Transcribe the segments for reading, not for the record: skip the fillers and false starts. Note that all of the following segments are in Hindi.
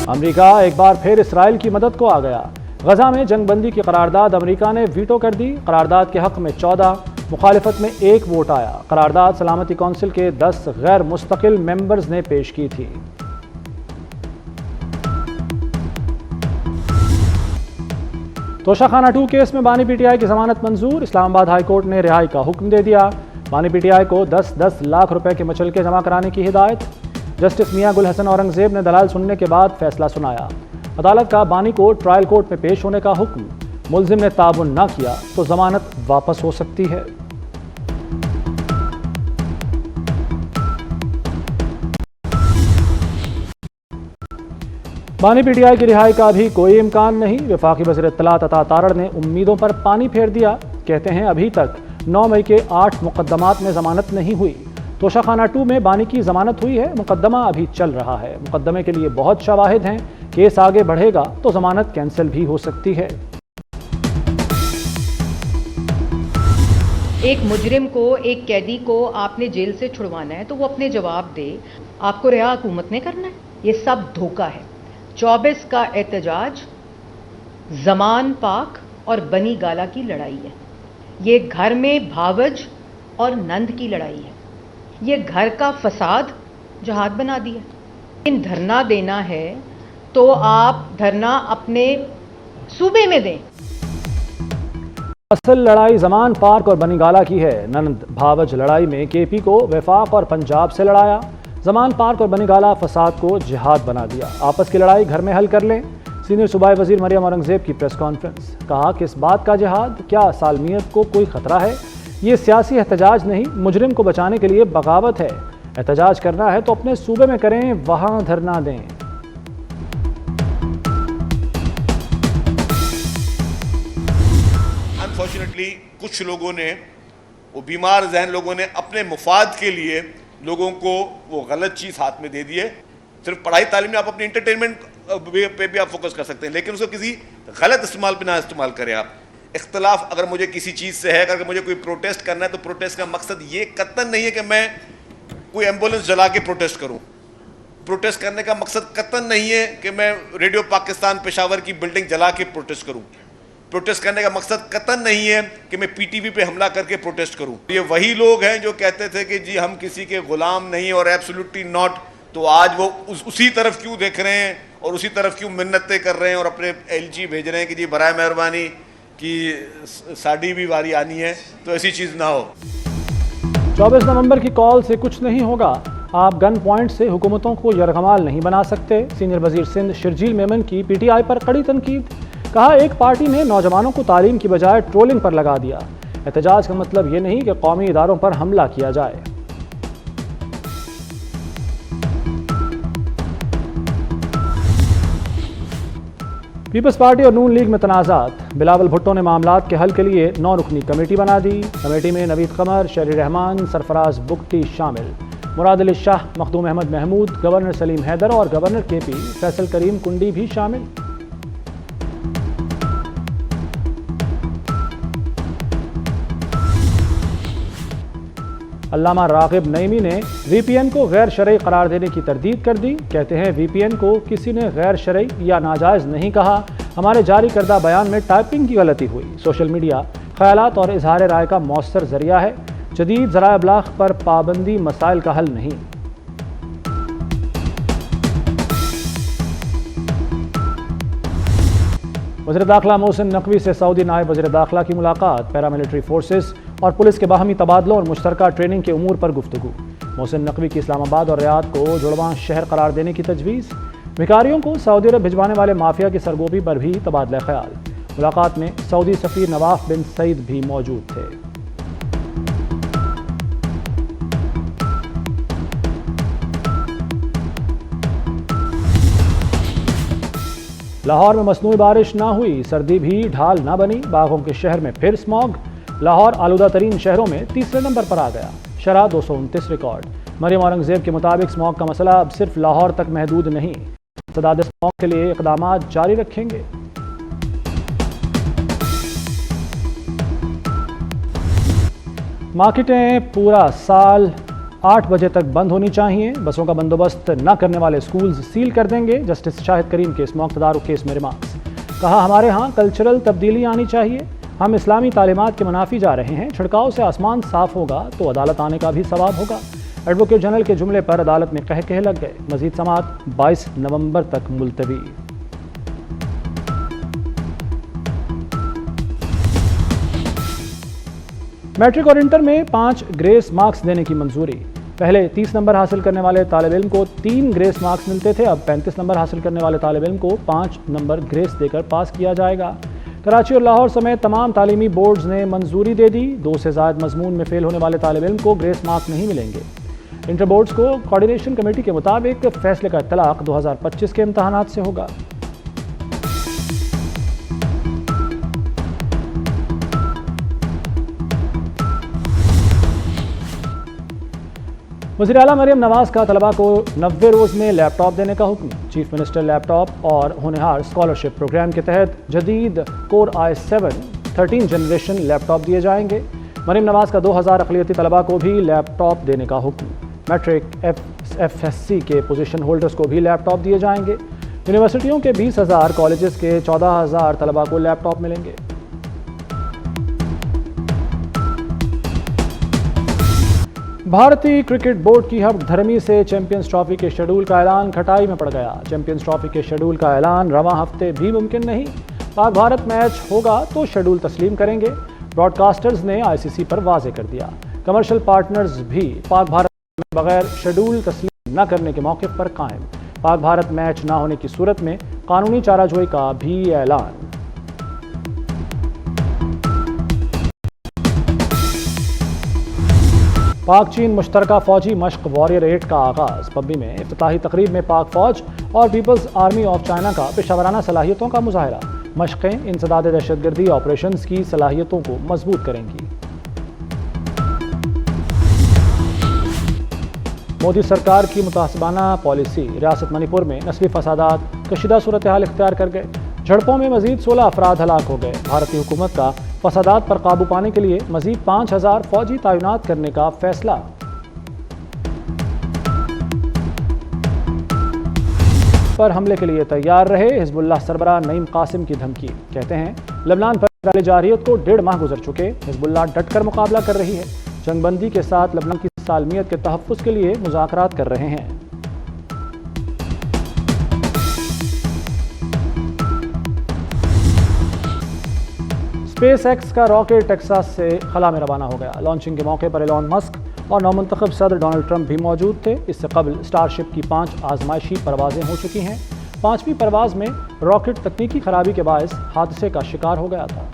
अमेरिका एक बार फिर इसराइल की मदद को आ गया। गजा में जंगबंदी की करारदाद अमेरिका ने वीटो कर दी। करारदाद के हक में 14, मुखालिफत में 1 वोट आया। करारदाद सलामती कौंसिल के 10 गैर मुस्तकिल मेंबर्स ने पेश की थी। तोशाखाना 2 केस में बानी पीटीआई की जमानत मंजूर। इस्लामाबाद हाई कोर्ट ने रिहाई का हुक्म दे दिया। बानी पीटीआई को 10-10 लाख रुपए के मचलके जमा कराने की हिदायत। जस्टिस मियां गुल हसन औरंगजेब ने दलाल सुनने के बाद फैसला सुनाया। अदालत का बानी को ट्रायल कोर्ट में पेश होने का हुक्म। मुल्जिम ने ताबुन ना किया तो जमानत वापस हो सकती है। बानी पीटीआई की रिहाई का भी कोई इम्कान नहीं। वफाकी वज़ीर इत्तलात अता तारड़ ने उम्मीदों पर पानी फेर दिया। कहते हैं अभी तक 9 मई के 8 मुकदमात में जमानत नहीं हुई। तोशाखाना 2 में बानी की जमानत हुई है। मुकदमा अभी चल रहा है। मुकदमे के लिए बहुत शवाहिद हैं। केस आगे बढ़ेगा तो जमानत कैंसिल भी हो सकती है। एक मुजरिम को, एक कैदी को आपने जेल से छुड़वाना है तो वो अपने जवाब दे। आपको रिहा हुकूमत ने करना है। ये सब धोखा है। 24 का एहतजाज जमान पाक और बनी गाला की लड़ाई है। ये घर में भावज और नंद की लड़ाई है। ये घर का फसाद जहाद बना दिया। इन धरना देना है तो आप धरना अपने सूबे में दें। असल लड़ाई जमान पार्क और बनीगाला की है। नंद भावज लड़ाई में केपी को वफाक और पंजाब से लड़ाया। जमान पार्क और बनीगाला फसाद को जिहाद बना दिया। आपस की लड़ाई घर में हल कर लें। सीनियर सूबाई वजीर मरियम औरंगजेब की प्रेस कॉन्फ्रेंस। कहा किस बात का जिहाद, क्या सालमियत को कोई खतरा है? ये सियासी एहतजाज नहीं, मुजरिम को बचाने के लिए बगावत है। एहतजाज करना है तो अपने सूबे में करें, वहां धरना दें। अनफॉर्चुनेटली कुछ लोगों ने, वो बीमार जहन लोगों ने अपने मुफाद के लिए लोगों को वो गलत चीज़ हाथ में दे दिए। सिर्फ पढ़ाई तालीम में आप अपनी इंटरटेनमेंट पे भी आप फोकस कर सकते हैं, लेकिन उसको किसी गलत इस्तेमाल पे ना इस्तेमाल करें। आप इख्तलाफ अगर मुझे किसी चीज़ से है, अगर मुझे कोई प्रोटेस्ट करना है तो प्रोटेस्ट का मकसद ये कतई नहीं है कि मैं कोई एम्बुलेंस जला के प्रोटेस्ट करूं। प्रोटेस्ट करने का मकसद कतई नहीं है कि मैं रेडियो पाकिस्तान पेशावर की बिल्डिंग जला के प्रोटेस्ट करूं। प्रोटेस्ट करने का मकसद कतई नहीं है कि मैं पीटीवी पे हमला करके प्रोटेस्ट करूं। ये वही लोग हैं जो कहते थे कि जी हम किसी के गुलाम नहीं और एब्सोल्युटली नॉट, तो आज वो उसी तरफ क्यों देख रहे हैं और उसी तरफ क्यों मिन्नतें कर रहे हैं और अपने एलजी भेज रहे हैं कि जी बराए मेहरबानी कि साड़ी भी वारी आनी है, तो ऐसी चीज़ ना हो। 24 नवंबर की कॉल से कुछ नहीं होगा। आप गन पॉइंट से हुकूमतों को यरगमाल नहीं बना सकते। सीनियर वजीर सिंध शर्जील मेमन की पीटीआई पर कड़ी तनकीद। कहा एक पार्टी ने नौजवानों को तालीम की बजाय ट्रोलिंग पर लगा दिया। एहतजाज का मतलब ये नहीं कि कौमी इदारों पर हमला किया जाए। पीपल्स पार्टी और नून लीग में तनाज़ात। बिलावल भुट्टो ने मामलात के हल के लिए 9 रुकनी कमेटी बना दी। कमेटी में नवीद कमर, शहरी रहमान, सरफराज बुगटी शामिल। मुराद अली शाह, मखदूम अहमद महमूद, गवर्नर सलीम हैदर और गवर्नर केपी फैसल करीम कुंडी भी शामिल। अल्लामा रागिब नईमी ने वीपीएन को गैर शरई करार देने की तरदीद कर दी। कहते हैं वीपीएन को किसी ने गैर शरई या नाजायज़ नहीं कहा। हमारे जारी करदा बयान में टाइपिंग की गलती हुई। सोशल मीडिया ख्यालात और इजहार राय का मौसर जरिया है। जदीद ज़राए इब्लाग पर पाबंदी मसाइल का हल नहीं। वज़ीर दाखिला मोहसिन नकवी से सऊदी नायब वज़ीर दाखिला की मुलाकात। पैरामिलिट्री फोर्सेस और पुलिस के बाहमी तबादलों और मुश्तरका ट्रेनिंग के उमूर पर गुफ्तगू। मोहसिन नकवी की इस्लामाबाद और रियाद को जुड़वां शहर करार देने की तजवीज़। भिखारियों को सऊदी अरब भिजवाने वाले माफिया की सरगोबी पर भी तबादला ख्याल। मुलाकात में सऊदी सफ़ीर नवाफ बिन सईद भी मौजूद थे। लाहौर में मसनूई बारिश ना हुई, सर्दी भी ढाल ना बनी। बागों के शहर में फिर स्मॉग। लाहौर आलूदा तरीन शहरों में तीसरे नंबर पर आ गया। शरह 229 रिकॉर्ड। मरियम औरंगजेब के मुताबिक स्मॉग का मसला अब सिर्फ लाहौर तक महदूद नहीं। सदाद स्मॉग के लिए इक़दाम जारी रखेंगे। मार्केटें पूरा साल 8 बजे तक बंद होनी चाहिए। बसों का बंदोबस्त न करने वाले स्कूल्स सील कर देंगे। जस्टिस शाहिद करीम के इस मौक़िफ़दार केस में रिमार्क्स। कहा, हमारे यहाँ कल्चरल तब्दीली आनी चाहिए। हम इस्लामी तालीमात के मुनाफी जा रहे हैं। छिड़काव से आसमान साफ होगा तो अदालत आने का भी सवाब होगा। एडवोकेट जनरल के जुमले पर अदालत में कह लग गए। मजीद समाअत 22 नवंबर तक मुलतवी। मैट्रिक और इंटर में 5 ग्रेस मार्क्स देने की मंजूरी। पहले 30 नंबर हासिल करने वाले तालिब इल्म को 3 ग्रेस मार्क्स मिलते थे। अब 35 नंबर हासिल करने वाले तालिब इल्म को 5 नंबर ग्रेस देकर पास किया जाएगा। कराची और लाहौर समेत तमाम तालीमी बोर्ड्स ने मंजूरी दे दी। 2 से ज़ायद मजमून में फेल होने वाले तालिब इल्म को ग्रेस मार्क्स नहीं मिलेंगे। इंटर बोर्ड्स को कोऑर्डिनेशन कमेटी के मुताबिक फैसले का इत्तलाक 2025 के इम्तहानात से होगा। वज़ीर आला मरियम नवाज का तलबा को 90 रोज़ में लैपटॉप देने का हुक्म। चीफ मिनिस्टर लैपटॉप और होनहार स्कॉलरशिप प्रोग्राम के तहत जदीद कोर i7 13 जनरेशन लैपटॉप दिए जाएंगे। मरियम नवाज का 2000 अक़लियती तलबा को भी लैपटॉप देने का हुक्म। मैट्रिक FSC के पोजीशन होल्डर्स को भी लैपटॉप दिए जाएंगे। यूनिवर्सिटियों के 20,000, कॉलेजेस के 14,000 तलबा को लैपटॉप मिलेंगे। भारतीय क्रिकेट बोर्ड की हड़धर्मी से चैंपियंस ट्रॉफी के शेड्यूल का ऐलान खटाई में पड़ गया। चैंपियंस ट्रॉफी के शेड्यूल का ऐलान रवां हफ्ते भी मुमकिन नहीं। पाक भारत मैच होगा तो शेड्यूल तस्लीम करेंगे। ब्रॉडकास्टर्स ने ICC पर वाजे कर दिया। कमर्शियल पार्टनर्स भी पाक भारत में बगैर शेड्यूल तस्लीम न करने के मौके पर कायम। पाक भारत मैच न होने की सूरत में कानूनी चाराजोई का भी ऐलान। पाक चीन मुश्तरका फौजी मश्क वॉरियर 8 का आगाज़। पब्बी में इफ्तिताही तकरीब में पाक फौज और पीपल्स आर्मी ऑफ चाइना का पेशावराना सलाहियतों का मुजाहरा। मशक़ें इंसदाद दहशतगर्दी ऑपरेशंस की सलाहियतों को मजबूत करेंगी। मोदी सरकार की मुतासिबाना पॉलिसी। रियासत मणिपुर में नस्ली फसादात कशीदा सूरत हाल इख्तियार कर गए। झड़पों में मजीद 16 अफराद हलाक हो गए। भारतीय हुकूमत का फसादात पर काबू पाने के लिए मजीद 5000 फौजी तैनात करने का फैसला। पर हमले के लिए तैयार रहे। हिजबुल्लाह सरबराह नईम कासिम की धमकी। कहते हैं, लबनान पर इजरायली जारहियत को 1.5 माह गुजर चुके। हिजबुल्लाह डटकर मुकाबला कर रही है। जंगबंदी के साथ लबनान की सालमियत के तहफ़्फ़ुज़ के लिए मुज़ाकरात कर रहे हैं। स्पेस एक्स का रॉकेट टेक्सास से खला में रवाना हो गया। लॉन्चिंग के मौके पर एलॉन मस्क और नौमुंतखब सदर डोनाल्ड ट्रंप भी मौजूद थे। इससे कबल स्टारशिप की 5 आजमाइशी परवाजें हो चुकी हैं। 5वीं परवाज में रॉकेट तकनीकी खराबी के बायस हादसे का शिकार हो गया था।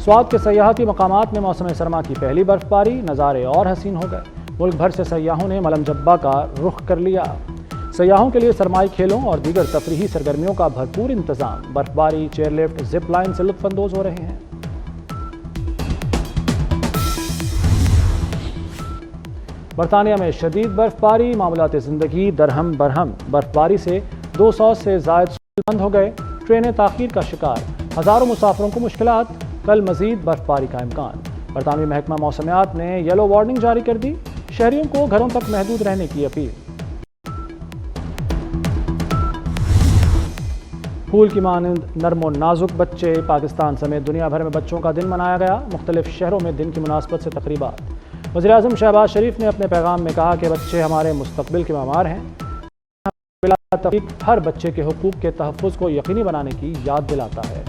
स्वात के सयाहती मकामात में मौसम सरमा की पहली बर्फबारी। नज़ारे और हसीन हो गए। मुल्क भर से सयाहों ने मलम जब्बा का रुख कर लिया। सयाहों के लिए सरमाई खेलों और दीगर तफरीही सरगर्मियों का भरपूर इंतजाम। बर्फबारी, चेयरलिफ्ट, जिप लाइन से लुत्फानंदोज हो रहे हैं। बरतानिया में शदीद बर्फबारी। मामूलात ज़िंदगी दरहम बरहम। बर्फबारी से 200 से ज़ायद स्कूल बंद हो गए। ट्रेनें ताख़ीर का शिकार। हज़ारों मुसाफिरों को मुश्किलात। कल मज़ीद बर्फबारी का इम्कान। बरतानवी महकमा मौसमियात ने येलो वार्निंग जारी कर दी। शहरियों को घरों तक महदूद रहने की अपील। फूल की मानंद नरम और नाजुक बच्चे। पाकिस्तान समेत दुनिया भर में बच्चों का दिन मनाया गया। मुख्तलिफ शहरों में दिन की मुनासबत से तकरीबात। वज़ीर-ए-आज़म शहबाज शरीफ ने अपने पैगाम में कहा कि बच्चे हमारे मुस्तकबिल के मामार हैं। बिला तफ़रीक़ हर बच्चे के हुकूक़ के तहफ़्फ़ुज़ को यकीनी बनाने की याद दिलाता है।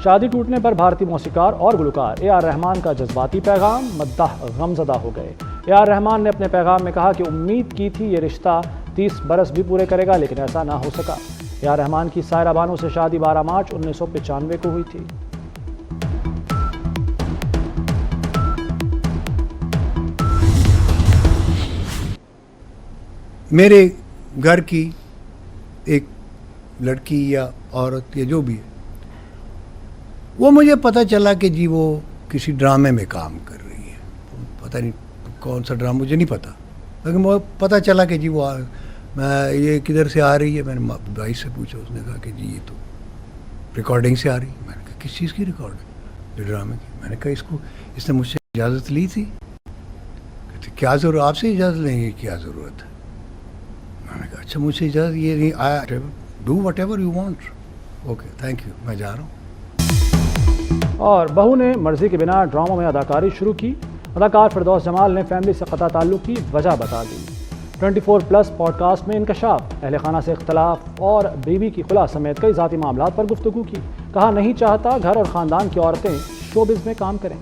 शादी टूटने पर भारतीय मौसीकार और गुलकार A.R. रहमान का जज्बाती पैगाम। मद्दाह गमज़दा हो गए। A.R. रहमान ने अपने पैगाम में कहा कि उम्मीद की थी ये रिश्ता 30 बरस भी पूरे करेगा, लेकिन ऐसा ना हो सका। A.R. रहमान की सायरा बानो से शादी 12 मार्च 1995 को हुई थी। मेरे घर की एक लड़की या औरत या जो भी है, वो मुझे पता चला कि जी वो किसी ड्रामे में काम कर रही है। पता नहीं कौन सा ड्रामा, मुझे नहीं पता, लेकिन वो पता चला कि जी वो मैं ये किधर से आ रही है, मैंने भाई से पूछा, उसने कहा कि जी ये तो रिकॉर्डिंग से आ रही है। मैंने कहा किस चीज़ की रिकॉर्डिंग? ड्रामे की। मैंने कहा इसने मुझसे इजाज़त ली थी? कहते क्या ज़रूरत, आपसे इजाज़त लेंगे, क्या ज़रूरत है? मैंने कहा अच्छा मुझसे इजाज़त ये नहीं आया, do what ever you want, okay thank you, मैं जा रहा हूँ। और बहू ने मर्जी के बिना ड्रामों में अदाकारी शुरू की। अदाकार फिरदौस जमाल ने फैमिली से क़ता ताल्लुक़ की वजह बता दी। 24+ पॉडकास्ट में इंकशाफ, अहले खाना से इख्तलाफ और बीवी की खुला समेत कई ज़ाती मामलात पर गुफ्तगू की। कहा नहीं चाहता घर और ख़ानदान की औरतें शोबिज़ में काम करें।